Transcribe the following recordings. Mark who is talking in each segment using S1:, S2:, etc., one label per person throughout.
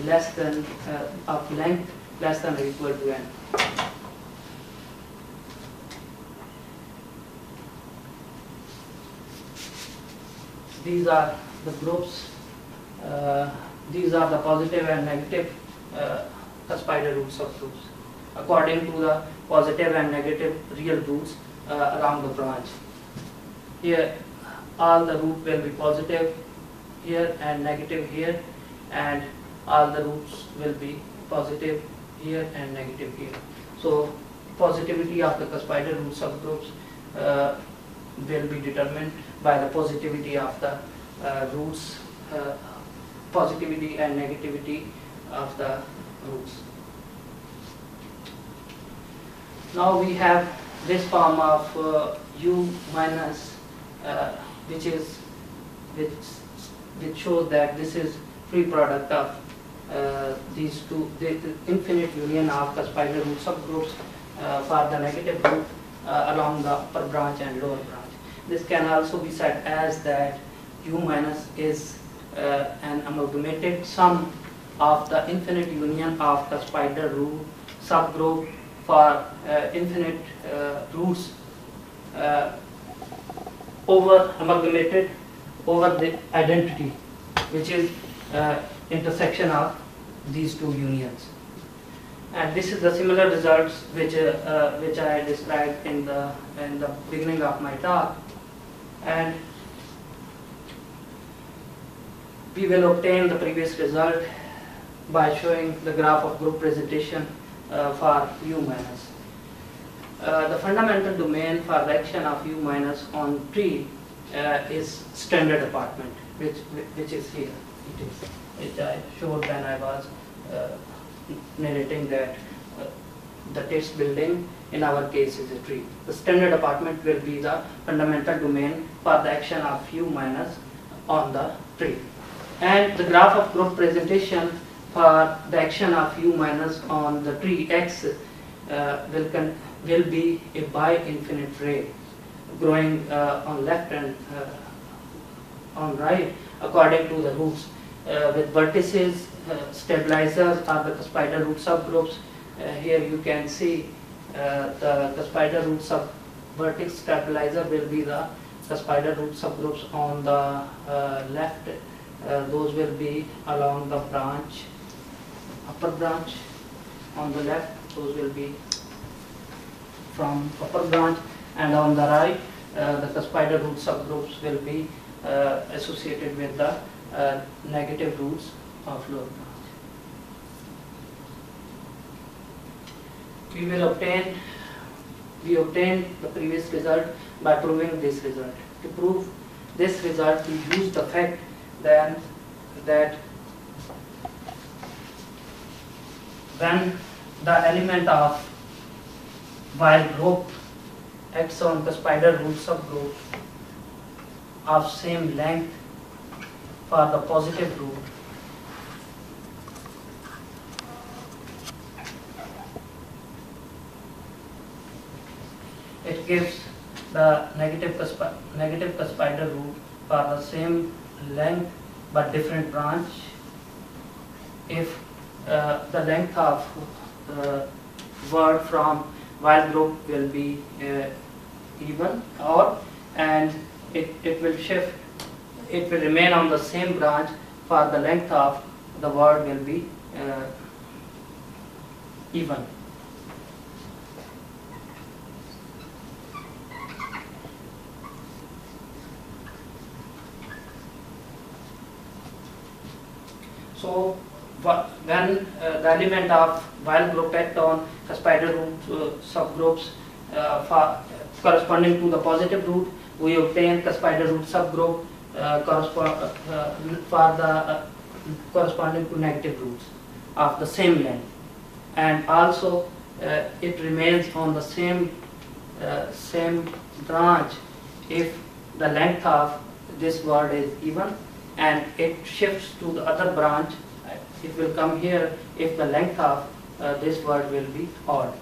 S1: less than of length less than or equal to n. These are the groups. These are the positive and negative Cuspidor root subgroups according to the positive and negative real roots along the branch. Here all the root will be positive here and negative here, and all the roots will be positive here and negative here. So positivity of the Cuspidor root subgroups will be determined by the positivity of the roots, positivity and negativity of the roots. Now we have this form of U minus, which shows that this is free product of these two, the infinite union of Cuspidor root subgroups for the negative root along the upper branch and lower branch. This can also be said as that U minus is an amalgamated sum of the infinite union of Cuspidor root subgroup for infinite roots amalgamated over the identity, which is intersection of these two unions. And this is the similar results which I described in the beginning of my talk. And we will obtain the previous result by showing the graph of group presentation for U minus. The fundamental domain for the action of U minus on tree is standard apartment, which is here. It is, which I showed when I was narrating that the test building in our case is a tree. The standard apartment will be the fundamental domain for the action of U minus on the tree. And the graph of group presentation for the action of U minus on the tree X will be a bi-infinite ray growing on left and on right according to the roots with vertices, stabilizers are the Cuspidor root subgroups. Here you can see the Cuspidor root vertex stabilizer will be the Cuspidor root subgroups on the left. Those will be along the branch, upper branch. On the left, those will be from upper branch, and on the right, the Cuspidor root subgroups will be associated with the negative roots of lower branch. We obtained the previous result by proving this result. To prove this result, we use the fact that when the element of while group acts on the Cuspidor root subgroup of same length for the positive root, it gives the negative Cuspidor root for the same length but different branch if the length of word from while group will be even, and it will shift, it will remain on the same branch for the length of the word will be even. So when the element of while group act on Cuspidor root subgroups corresponding to the positive root, we obtain Cuspidor root subgroup corresponding to negative roots of the same length, and also it remains on the same branch if the length of this word is even, and it shifts to the other branch. It will come here if the length of this word will be odd.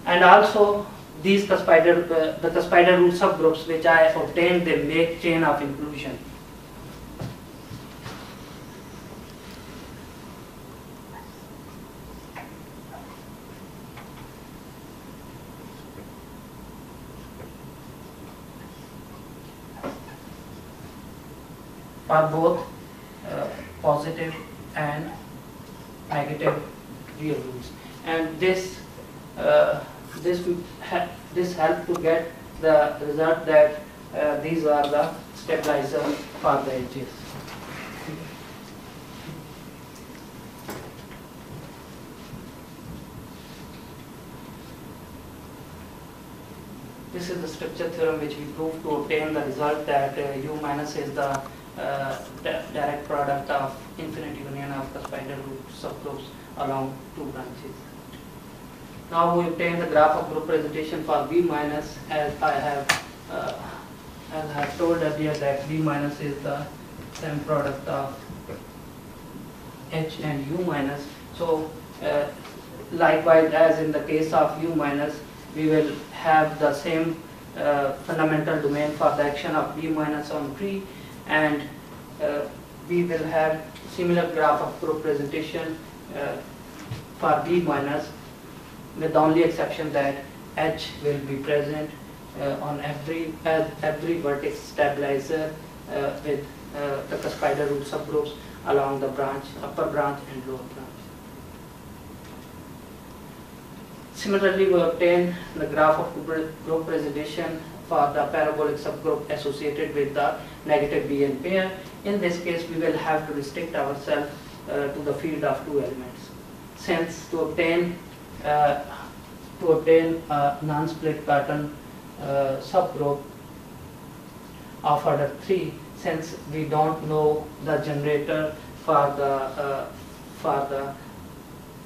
S1: And also these the Cuspidor root subgroups which I obtained, they make chain of inclusion. for both positive and negative real roots, and this helped to get the result that these are the stabilizer for the edges. This is the structure theorem which we proved to obtain the result that U minus is the direct product of infinite union of the spider root subgroups along two branches. Now we obtain the graph of group presentation for B minus, as I have told earlier that B minus is the same product of H and U minus. So likewise, as in the case of U minus, we will have the same fundamental domain for the action of B minus on tree, and we will have similar graph of group presentation for B minus, with the only exception that H will be present on every vertex stabilizer with the cuspidal root subgroups along the branch, upper branch and lower branch. Similarly, we obtain the graph of group presentation for the parabolic subgroup associated with the negative BN pair. In this case, we will have to restrict ourselves to the field of two elements, since to obtain a non-split pattern subgroup of order 3, since we don't know the generator for the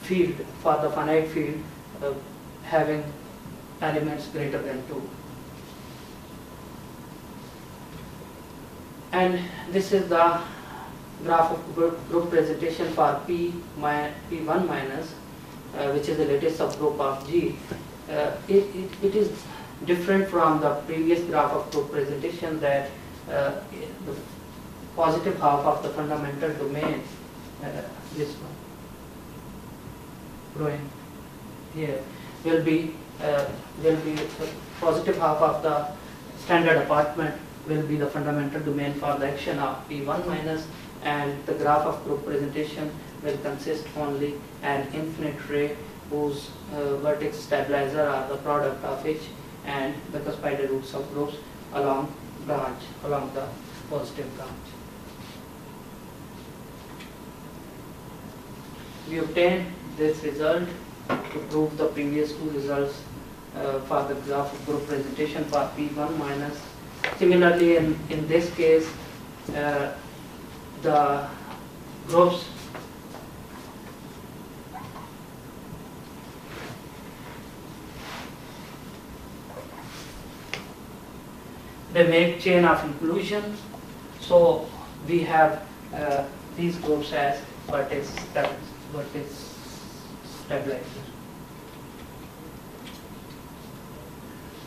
S1: field, for the finite field having elements greater than 2. And this is the graph of group presentation for P1 minus, which is the latest subgroup of G. It is different from the previous graph of group presentation, that the positive half of the fundamental domain, this one, growing here, will be positive half of the standard apartment will be the fundamental domain for the action of P1 minus, and the graph of group presentation will consist only an infinite ray whose vertex stabilizer are the product of H and the cuspidal root subgroups along the positive branch. We obtained this result to prove the previous two results for the graph of group presentation for P1 minus. Similarly, in this case, the groups they make chain of inclusion, so we have these groups as vertex stabilizer.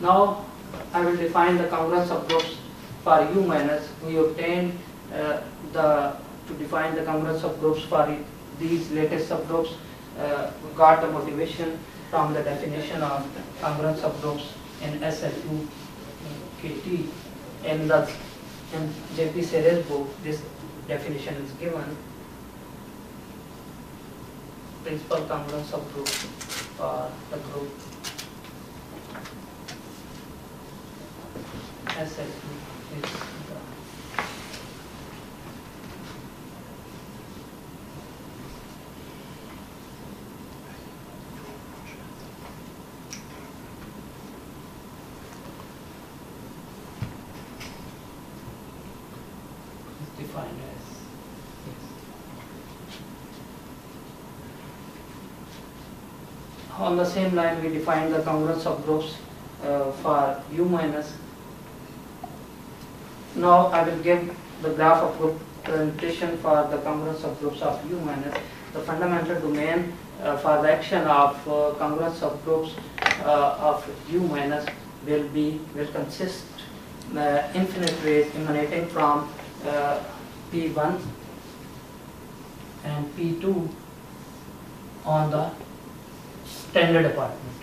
S1: Now I will define the congruent subgroups for U minus. We obtained to define the congruent subgroups for these latest subgroups. We got the motivation from the definition of congruent subgroups in SL2 KT. In J.P. Serre's book, this definition is given. Principal congruent subgroup for the group SL2 is defined as on the same line. We define the congruent subgroups for U minus. Now I will give the graph of group presentation for the congruent subgroups of U minus. The fundamental domain for the action of congruent subgroups of U minus will consist infinite rays emanating from P1 and P2 on the standard apartment,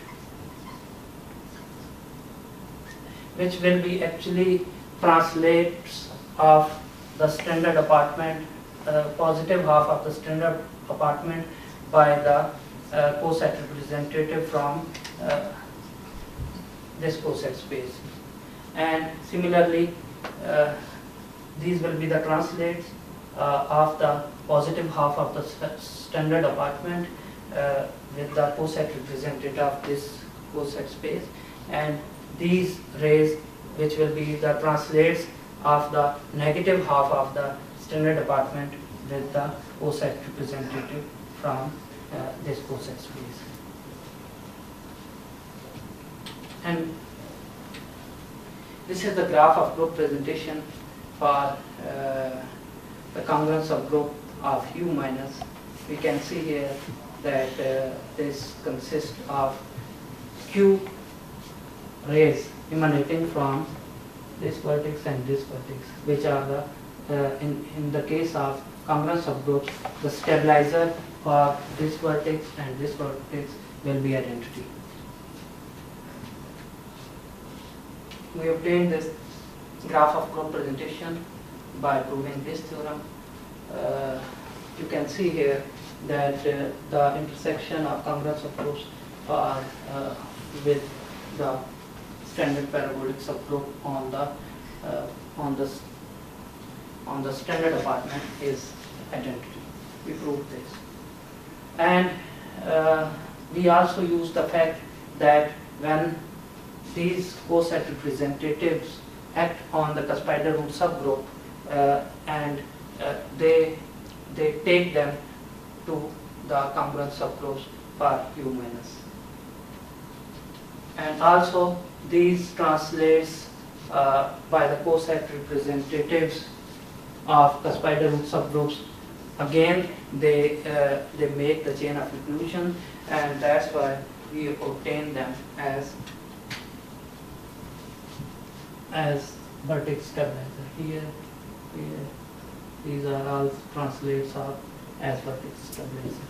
S1: which will be actually translates of the standard apartment, positive half of the standard apartment by the coset representative from this coset space. And similarly, these will be the translates of the positive half of the standard apartment with the coset representative of this coset space, and these rays which will be the translates of the negative half of the standard apartment with the coset representative from this coset space. And this is the graph of group presentation for the congruence of group of U minus. We can see here that this consists of Q rays emanating from this vertex and this vertex, which are the in the case of congruence of groups, the stabilizer for this vertex and this vertex will be identity. We obtained this graph of group presentation by proving this theorem. You can see here that the intersection of congruence of groups are with the standard parabolic subgroup on the standard apartment is identity. We proved this, and we also used the fact that when these coset representatives act on the cuspidal root subgroup and they take them to the congruent subgroups for U minus. And also these translates by the coset representatives of cuspidal root subgroups. Again, they make the chain of inclusion, and that's why we obtain them as vertex stabilizer. Here, these are all translates of as vertex stabilizer.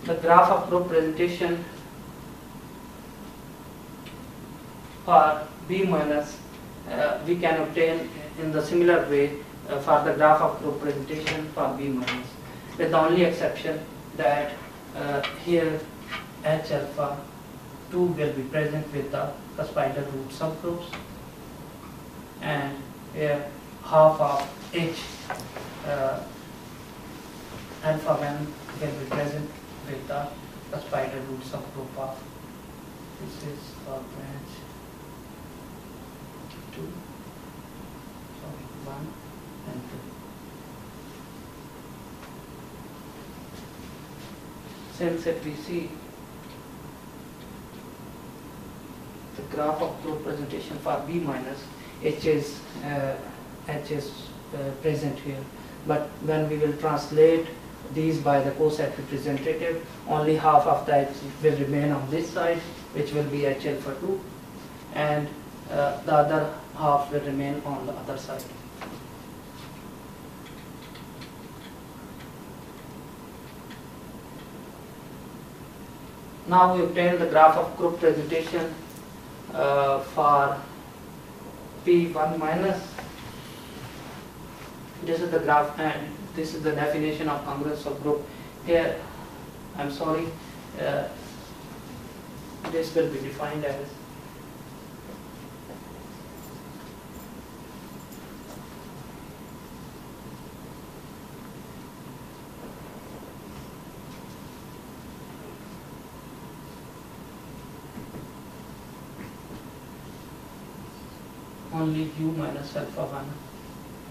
S1: The graph of group presentation for B minus we can obtain in the similar way for the graph of group presentation for B minus, with the only exception that here H alpha 2 will be present with the cuspidal root subgroups, and here half of H alpha 1 will be present with the cuspidal root subgroup of, this is for branch 2, sorry, 1 and 2. Since if we see the graph of group presentation for B minus, H is present here, but when we will translate these by the coset representative, only half of that will remain on this side, which will be H alpha 2, and the other half will remain on the other side. Now we obtain the graph of group presentation for P1 minus. This is the graph, and this is the definition of congruence of group. Here, I'm sorry, this will be defined as only U minus alpha 1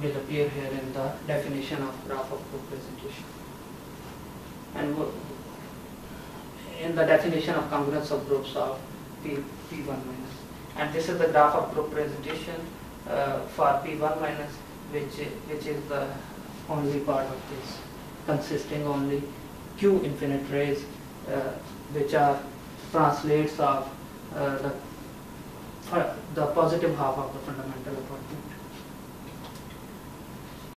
S1: will appear here in the definition of graph of group presentation, and in the definition of congruence of groups of P1 minus. And this is the graph of group presentation for P1 minus, which is the only part of this, consisting only Q infinite rays, which are translates of the positive half of the fundamental apartment.